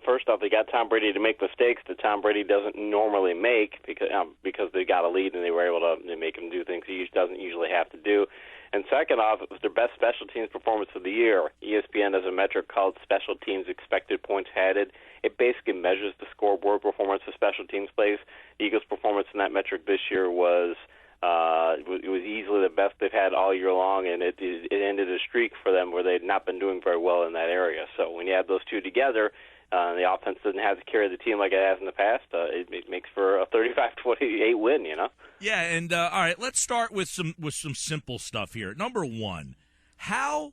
First off, they got Tom Brady to make mistakes that Tom Brady doesn't normally make because they got a lead and they were able to make him do things he doesn't usually have to do. And second off, it was their best special teams performance of the year. ESPN has a metric called Special Teams Expected Points Added. It basically measures the scoreboard performance of special teams plays. The Eagles' performance in that metric this year was easily the best they've had all year long, and it ended a streak for them where they had not been doing very well in that area. So when you add those two together, the offense doesn't have to carry the team like it has in the past. It makes for a 35-28 win, you know? Yeah, and all right, let's start with some simple stuff here. Number one, how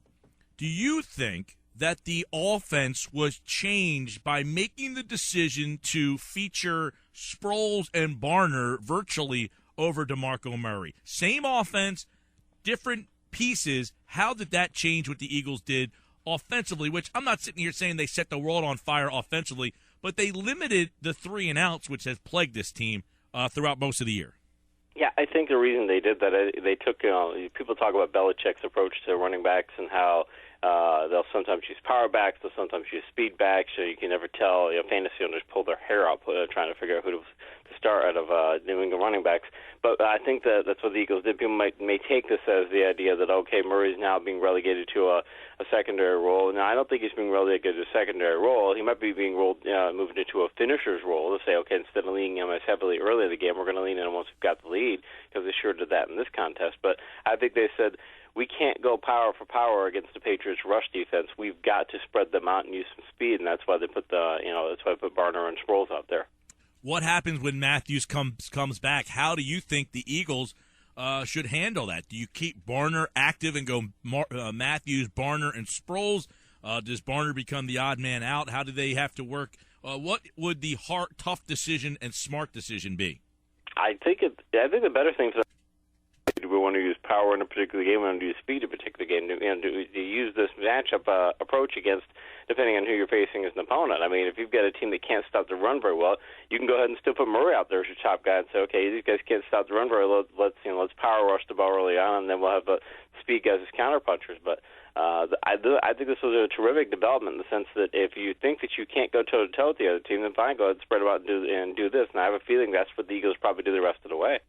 do you think that the offense was changed by making the decision to feature Sproles and Barner virtually over DeMarco Murray? Same offense, different pieces. How did that change what the Eagles did offensively, which I'm not sitting here saying they set the world on fire offensively, but they limited the 3-and-outs, which has plagued this team throughout most of the year. Yeah, I think the reason they did that, they took, people talk about Belichick's approach to running backs and how they'll sometimes use power backs, they'll sometimes use speed backs, so you can never tell. Fantasy owners pull their hair out trying to figure out who to start out of New England running backs. But I think that's what the Eagles did. People may take this as the idea that, okay, Murray's now being relegated to a secondary role. Now, I don't think he's being relegated to a secondary role. He might be being moved into a finisher's role to say, okay, instead of leaning him as heavily early in the game, we're going to lean in once we've got the lead, because they sure did that in this contest. But I think they said, we can't go power for power against the Patriots' rush defense. We've got to spread them out and use some speed, and that's why they put Barner and Sproles out there. What happens when Matthews comes back? How do you think the Eagles should handle that? Do you keep Barner active and go Matthews, Barner, and Sproles? Does Barner become the odd man out? How do they have to work? What would the tough decision and smart decision be? I think the better thing for do we want to use power in a particular game? We want to use speed in a particular game? Do you use this matchup approach against, depending on who you're facing as an opponent? I mean, if you've got a team that can't stop the run very well, you can go ahead and still put Murray out there as your top guy and say, okay, these guys can't stop the run very well. Let's power rush the ball early on, and then we'll have speed guys as counterpunchers. But I think this was a terrific development in the sense that if you think that you can't go toe-to-toe with the other team, then fine, go ahead and spread them out and do this. And I have a feeling that's what the Eagles probably do the rest of the way.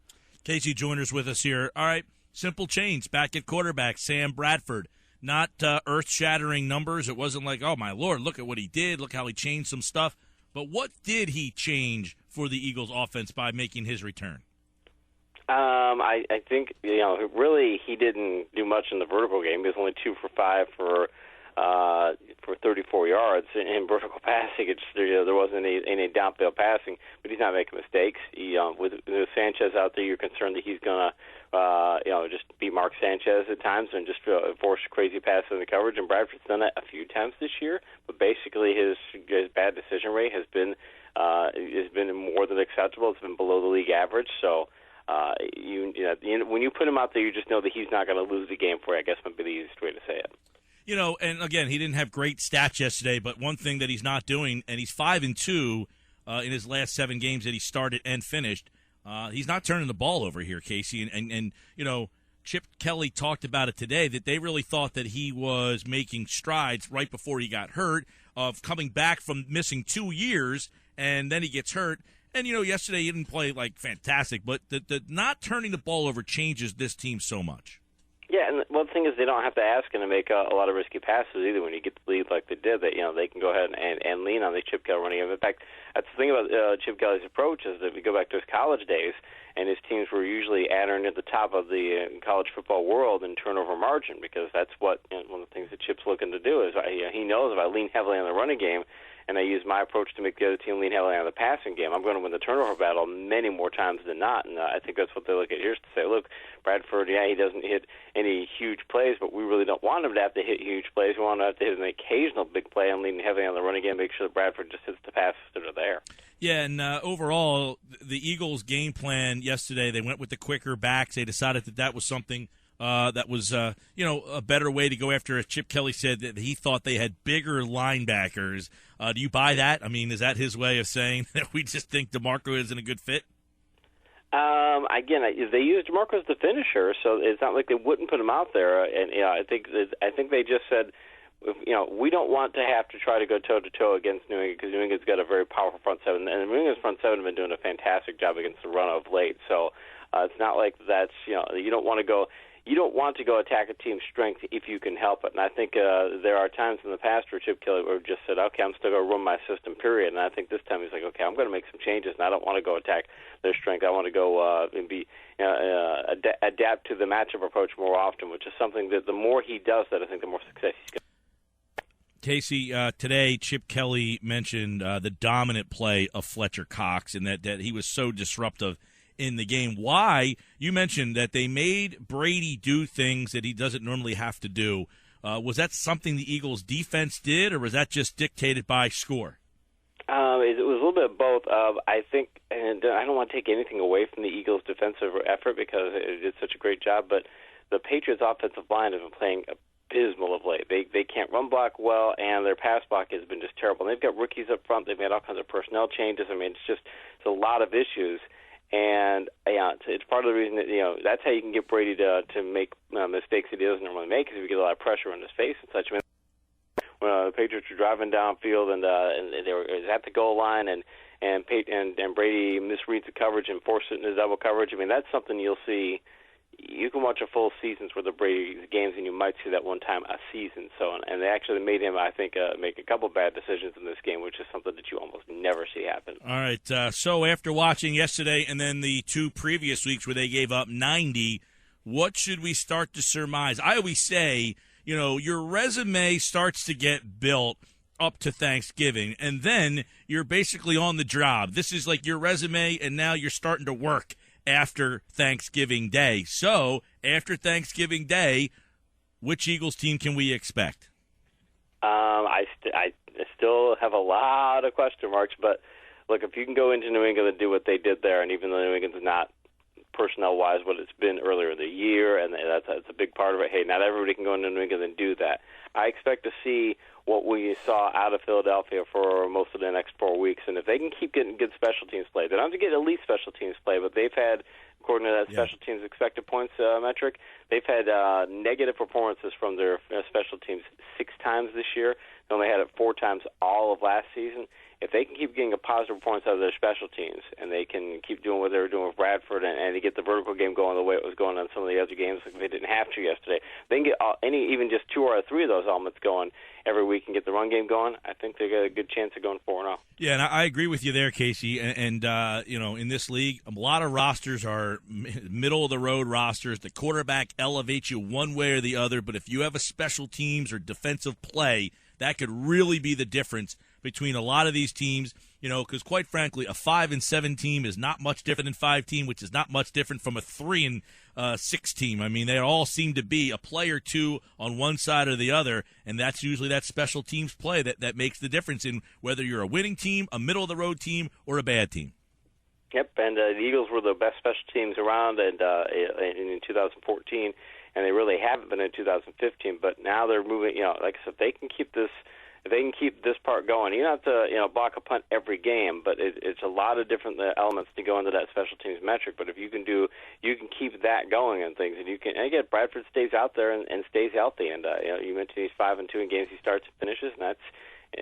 KC Joyner's with us here. All right, simple change. Back at quarterback, Sam Bradford. Not earth-shattering numbers. It wasn't like, oh, my Lord, look at what he did. Look how he changed some stuff. But what did he change for the Eagles' offense by making his return? I think, really he didn't do much in the vertical game. He was only 2 for 5 for 34 yards in vertical passing. There wasn't any downfield passing, but he's not making mistakes. With Sanchez out there, you're concerned that he's going to just beat Mark Sanchez at times and just force crazy passes in the coverage. And Bradford's done that a few times this year, but basically his bad decision rate has been more than acceptable. It's been below the league average. So when you put him out there, you just know that he's not going to lose the game for you. I guess would be the easiest way to say it. And again, he didn't have great stats yesterday, but one thing that he's not doing, and he's 5-2 in his last 7 games that he started and finished, he's not turning the ball over here, Casey. And Chip Kelly talked about it today, that they really thought that he was making strides right before he got hurt, of coming back from missing 2 years, and then he gets hurt. And, yesterday he didn't play, fantastic, but the not turning the ball over changes this team so much. Yeah, and the thing is, they don't have to ask him to make a lot of risky passes either when you get the lead like they did. That they can go ahead and lean on the Chip Kelly running game. In fact, that's the thing about Chip Kelly's approach is that if you go back to his college days, and his teams were usually at or near the top of the college football world in turnover margin, because that's what one of the things that Chip's looking to do is he knows if I lean heavily on the running game and I use my approach to make the other team lean heavily on the passing game, I'm going to win the turnover battle many more times than not. And I think that's what they look at here is to say, look, Bradford, he doesn't hit any huge plays, but we really don't want him to have to hit huge plays. We want him to have to hit an occasional big play and lean heavily on the running game, make sure that Bradford just hits the passes that are there. Yeah, and overall, the Eagles' game plan yesterday, they went with the quicker backs. They decided that was something that was, a better way to go after, as Chip Kelly said, that he thought they had bigger linebackers. Do you buy that? I mean, is that his way of saying that we just think DeMarco isn't a good fit? Again, they used DeMarco as the finisher, so it's not like they wouldn't put him out there. And I think they just said, we don't want to have to try to go toe-to-toe against New England because New England's got a very powerful front seven, and New England's front seven have been doing a fantastic job against the run of late. So it's not like that's you don't want to go attack a team's strength if you can help it. And I think there are times in the past where Chip Kelly would just said, okay, I'm still going to run my system, period. And I think this time he's like, okay, I'm going to make some changes, and I don't want to go attack their strength. I want to go and be adapt to the matchup approach more often, which is something that the more he does that, I think the more success he's going to have. Casey, today Chip Kelly mentioned the dominant play of Fletcher Cox and that he was so disruptive in the game. Why? You mentioned that they made Brady do things that he doesn't normally have to do. Was that something the Eagles' defense did, or was that just dictated by score? It was a little bit of both. I think, and I don't want to take anything away from the Eagles' defensive effort because it did such a great job, but the Patriots' offensive line has been playing abysmal of late. They can't run block well, and their pass block has been just terrible. And they've got rookies up front. They've made all kinds of personnel changes. I mean, it's a lot of issues. And it's part of the reason that that's how you can get Brady to make mistakes that he doesn't normally make, because if you get a lot of pressure on his face and such. I mean, when the Patriots were driving downfield and they were at the goal line and Brady misreads the coverage and forces it into double coverage. I mean, that's something you'll see. You can watch a full season's worth of Brady's games, and you might see that one time a season. So, and they actually made him, I think, make a couple bad decisions in this game, which is something that you almost never see happen. All right. So after watching yesterday and then the two previous weeks where they gave up 90, what should we start to surmise? I always say, your resume starts to get built up to Thanksgiving, and then you're basically on the job. This is like your resume, and now you're starting to work after Thanksgiving Day. So, after Thanksgiving Day, which Eagles team can we expect? I still have a lot of question marks, but look, if you can go into New England and do what they did there, and even though New England's not personnel-wise what it's been earlier in the year, and that's a big part of it. Hey, not everybody can go into New England and do that. I expect to see what we saw out of Philadelphia for most of the next 4 weeks, and if they can keep getting good special teams play, they don't have to get elite special teams play, but they've had, according to that special teams expected points metric, they've had negative performances from their special teams 6 times this year. They only had it 4 times all of last season. If they can keep getting a positive performance out of their special teams, and they can keep doing what they were doing with Bradford, and to get the vertical game going the way it was going on some of the other games, like they didn't have to yesterday, they can get even just 2 or 3 of those elements going every week and get the run game going, I think they got a good chance of going 4-0. Yeah, and I agree with you there, Casey. And in this league, a lot of rosters are middle-of-the-road rosters. The quarterback elevates you one way or the other, but if you have a special teams or defensive play, that could really be the difference between a lot of these teams, because quite frankly, a 5-7 team is not much different than 5 team, which is not much different from a 3-6 team. I mean, they all seem to be a play or two on one side or the other, and that's usually that special teams play that makes the difference in whether you're a winning team, a middle-of-the-road team, or a bad team. Yep, and the Eagles were the best special teams around in 2014, and they really haven't been in 2015. But now they're moving. Like I said, if they can keep this part going, you don't have to block a punt every game, but it's a lot of different elements to go into that special teams metric. But if you can keep that going and things, and again, Bradford stays out there and stays healthy. And you mentioned he's 5-2 in games he starts and finishes, and that's.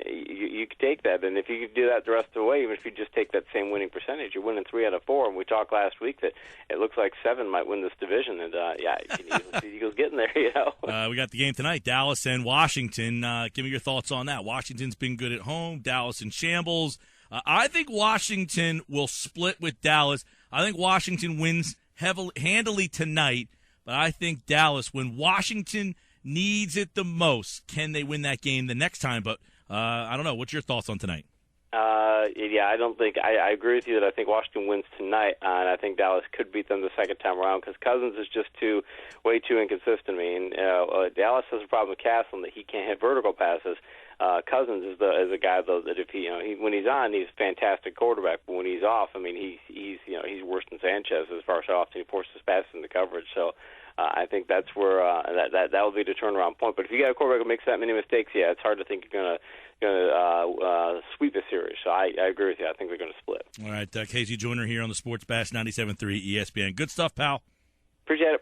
You could take that, and if you could do that the rest of the way, even if you just take that same winning percentage, you're winning 3 out of 4. And we talked last week that it looks like 7 might win this division, and you can easily see the Eagles getting there. We got the game tonight, Dallas and Washington. Give me your thoughts on that. Washington's been good at home. Dallas in shambles. I think Washington will split with Dallas. I think Washington wins handily tonight, but I think Dallas, when Washington needs it the most, can they win that game the next time? But I don't know. What's your thoughts on tonight? I don't think I agree with you that I think Washington wins tonight, and I think Dallas could beat them the second time around because Cousins is just way too inconsistent. I mean, Dallas has a problem with Castle that he can't hit vertical passes. Cousins is a guy though that if he when he's on, he's a fantastic quarterback, but when he's off, I mean he's worse than Sanchez as far as how often he forces passes into coverage. So. I think that's where that will be the turnaround point. But if you got a quarterback who makes that many mistakes, it's hard to think you're going to sweep a series. So I agree with you. I think they're going to split. All right, KC Joyner here on the Sports Bash 97.3 ESPN. Good stuff, pal. Appreciate it.